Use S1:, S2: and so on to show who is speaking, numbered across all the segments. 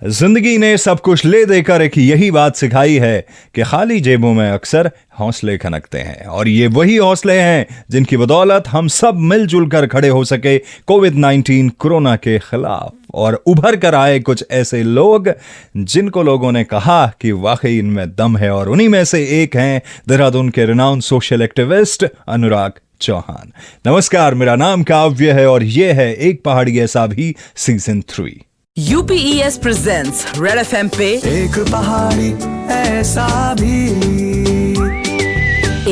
S1: जिंदगी ने सब कुछ ले देकर एक यही बात सिखाई है कि खाली जेबों में अक्सर हौसले खनकते हैं। और ये वही हौसले हैं जिनकी बदौलत हम सब मिलजुल कर खड़े हो सके कोविड-19 कोरोना के खिलाफ, और उभर कर आए कुछ ऐसे लोग जिनको लोगों ने कहा कि वाकई इनमें दम है। और उन्हीं में से एक हैं देहरादून के रिनाउंड सोशल एक्टिविस्ट अनुराग चौहान। नमस्कार, मेरा नाम काव्य है और ये है एक पहाड़ी ऐसा भी season 3।
S2: UPES presents Red FM पे
S3: एक पहाड़ी ऐसा भी,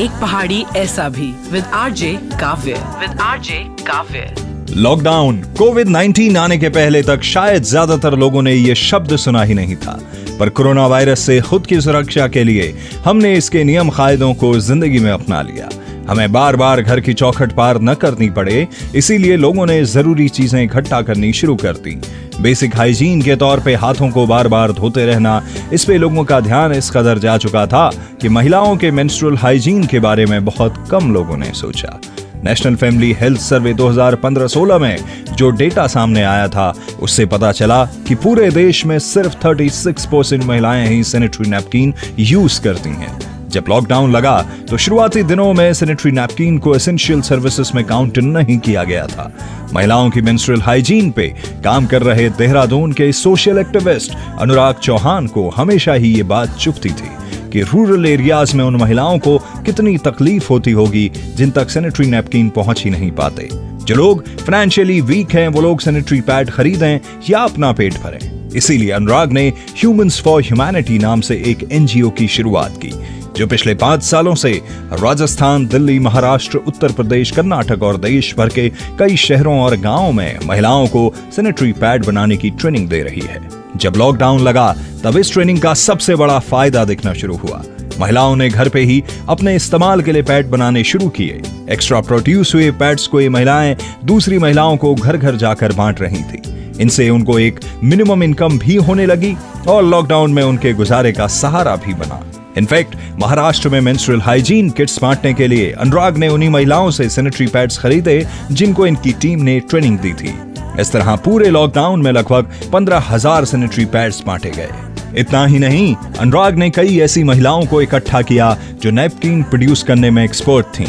S2: एक पहाड़ी ऐसा भी with RJ काव्य।
S1: लॉकडाउन कोविड-19 आने के पहले तक शायद ज्यादातर लोगों ने ये शब्द सुना ही नहीं था, पर कोरोना वायरस से खुद की सुरक्षा के लिए हमने इसके नियम कायदों को जिंदगी में अपना लिया। हमें बार बार घर की चौखट पार न करनी पड़े, इसीलिए लोगों ने जरूरी चीजें इकट्ठा करनी शुरू कर दी। बेसिक हाइजीन के तौर पे हाथों को बार बार धोते रहना, इस पे लोगों का ध्यान इस कदर जा चुका था कि महिलाओं के मेंस्ट्रुअल हाइजीन के बारे में बहुत कम लोगों ने सोचा। नेशनल फैमिली हेल्थ सर्वे 2015-16 में जो डेटा सामने आया था, उससे पता चला कि पूरे देश में सिर्फ 36% महिलाएं ही सैनिटरी नैपकिन यूज करती हैं। जब लॉकडाउन लगा तो शुरुआती दिनों में सैनिटरी नैपकिन को एसेंशियल सर्विसेज में काउंट नहीं किया गया था। महिलाओं की मेंस्ट्रुअल हाइजीन पे काम कर रहे देहरादून के सोशल एक्टिविस्ट अनुराग चौहान को हमेशा ही ये बात चुभती थी कि रूरल एरियाज में उन महिलाओं को कितनी तकलीफ होती होगी जिन तक सैनिटरी नैपकिन पहुंच ही नहीं पाते। जो लोग फाइनेंशियली वीक हैं वो लोग सैनिटरी पैड खरीदें या अपना पेट भरें। इसीलिए अनुराग ने ह्यूमंस फॉर ह्यूमैनिटी नाम से एक NGO की शुरुआत की, जो पिछले 5 सालों से राजस्थान, दिल्ली, महाराष्ट्र, उत्तर प्रदेश, कर्नाटक और देश भर के कई शहरों और गांवों में महिलाओं को सैनिटरी पैड बनाने की ट्रेनिंग दे रही है। जब लॉकडाउन लगा तब इस ट्रेनिंग का सबसे बड़ा फायदा दिखना शुरू हुआ। महिलाओं ने घर पे ही अपने इस्तेमाल के लिए पैड बनाने शुरू किए। एक्स्ट्रा प्रोड्यूस हुए पैड्स को ये महिलाएं दूसरी महिलाओं को घर घर जाकर बांट रही थी। इनसे उनको एक मिनिमम इनकम भी होने लगी और लॉकडाउन में उनके गुजारे का सहारा भी बना। इनफैक्ट महाराष्ट्र में मेंस्ट्रुअल हाइजीन किट्स बांटने के लिए अनुराग ने उन्हीं महिलाओं से सैनिटरी पैड्स खरीदे जिनको इनकी टीम ने ट्रेनिंग दी थी। इस तरह पूरे लॉकडाउन में लगभग 15,000 सैनिटरी पैड्स बांटे गए। इतना ही नहीं, अनुराग ने कई ऐसी महिलाओं को इकट्ठा किया जो नैपकिन प्रोड्यूस करने में एक्सपर्ट थीं।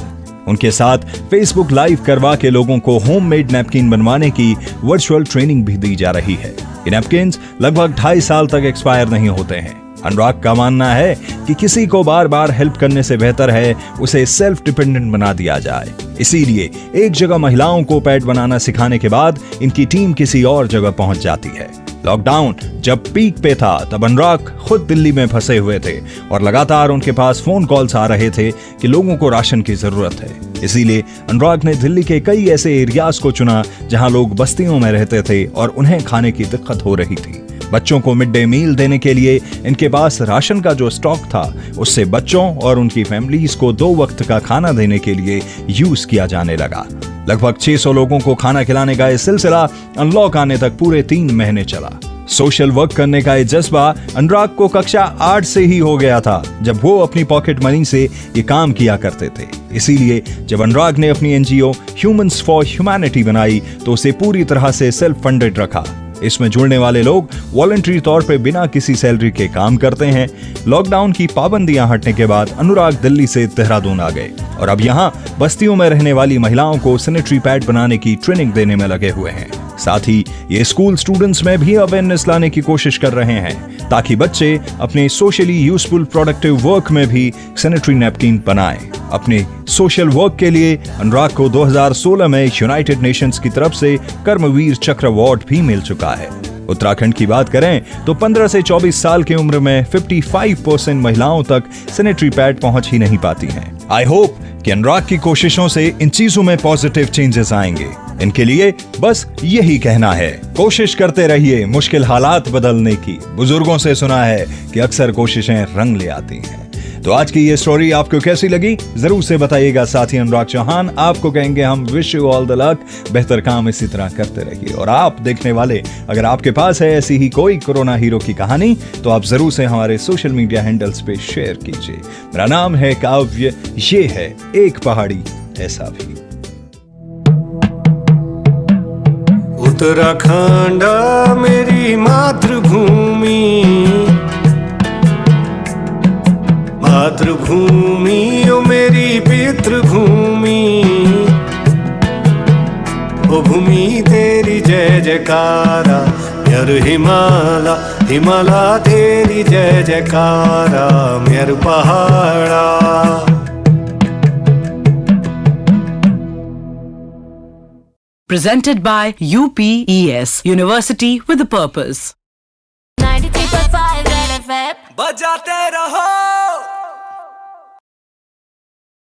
S1: उनके साथ फेसबुक लाइव करवा के लोगों को होममेड नैपकिन बनवाने की वर्चुअल ट्रेनिंग भी दी जा रही है। ये नैपकिन्स लगभग 2.5 साल तक एक्सपायर नहीं होते हैं। अनुराग का मानना है कि किसी को बार बार हेल्प करने से बेहतर है उसे सेल्फ डिपेंडेंट बना दिया जाए। इसीलिए एक जगह महिलाओं को पैड बनाना सिखाने के बाद इनकी टीम किसी और जगह पहुंच जाती है। लॉकडाउन जब पीक पे था तब अनुराग खुद दिल्ली में फंसे हुए थे और लगातार उनके पास फोन कॉल्स आ रहे थे कि लोगों को राशन की जरूरत है। इसीलिए अनुराग ने दिल्ली के कई ऐसे एरियाज को चुना जहां लोग बस्तियों में रहते थे और उन्हें खाने की दिक्कत हो रही थी। बच्चों को मिड डे मील देने के लिए इनके पास राशन का जो स्टॉक था उससे बच्चों और उनकी फैमिलीज को 2 वक्त का खाना देने के लिए यूज किया जाने लगा। लगभग 600 लोगों को खाना खिलाने का यह सिलसिला अनलॉक आने तक पूरे 3 महीने चला। सोशल वर्क करने का ये जज्बा अनुराग को कक्षा 8 से ही हो गया था, जब वो अपनी पॉकेट मनी से ये काम किया करते थे। इसीलिए जब अनुराग ने अपनी NGO ह्यूमंस फॉर ह्यूमैनिटी बनाई तो उसे पूरी तरह से सेल्फ फंडेड रखा। इसमें जुड़ने वाले लोग वॉलंटरी तौर पे बिना किसी सैलरी के काम करते हैं। लॉकडाउन की पाबंदियां हटने के बाद अनुराग दिल्ली से देहरादून आ गए और अब यहाँ बस्तियों में रहने वाली महिलाओं को सैनिटरी पैड बनाने की ट्रेनिंग देने में लगे हुए हैं। साथ ही ये स्कूल स्टूडेंट्स में भी अवेयरनेस लाने की कोशिश कर रहे हैं ताकि बच्चे अपने सोशली यूजफुल प्रोडक्टिव वर्क में भी सैनिटरी नैपकिन बनाएं। अपने सोशल वर्क के लिए अनुराग को 2016 में यूनाइटेड नेशंस की तरफ से कर्मवीर चक्र अवार्ड भी मिल चुका है। उत्तराखंड की बात करें तो 15 से 24 साल की उम्र में 55% महिलाओं तक सैनिटरी पैड पहुंच ही नहीं पाती हैं। आई होप कि अनुराग की कोशिशों से इन चीजों में पॉजिटिव चेंजेस आएंगे। इनके लिए बस यही कहना है, कोशिश करते रहिए मुश्किल हालात बदलने की। बुजुर्गों से सुना है कि अक्सर कोशिशें रंग ले आती हैं। तो आज की ये स्टोरी आपको कैसी लगी जरूर से बताइएगा। साथ ही अनुराग चौहान आपको कहेंगे हम wish you all the luck, बेहतर काम इसी तरह करते रहिए। और आप देखने वाले अगर आपके पास है ऐसी ही कोई कोरोना हीरो की कहानी तो आप जरूर से हमारे सोशल मीडिया हैंडल्स पे शेयर कीजिए। मेरा नाम है काव्य, ये है एक पहाड़ी ऐसा भी।
S4: उत्तराखंड मेरी मातृभूमि, मातृभूमि ओ मेरी पितृभूमि, ओ भूमि तेरी जय जयकारा, मेर हिमाला हिमाला तेरी जय जयकारा, मेर पहाड़ा।
S2: Presented by UPES, University with a Purpose.
S5: 93.5 Red FM
S3: बजाते रहो।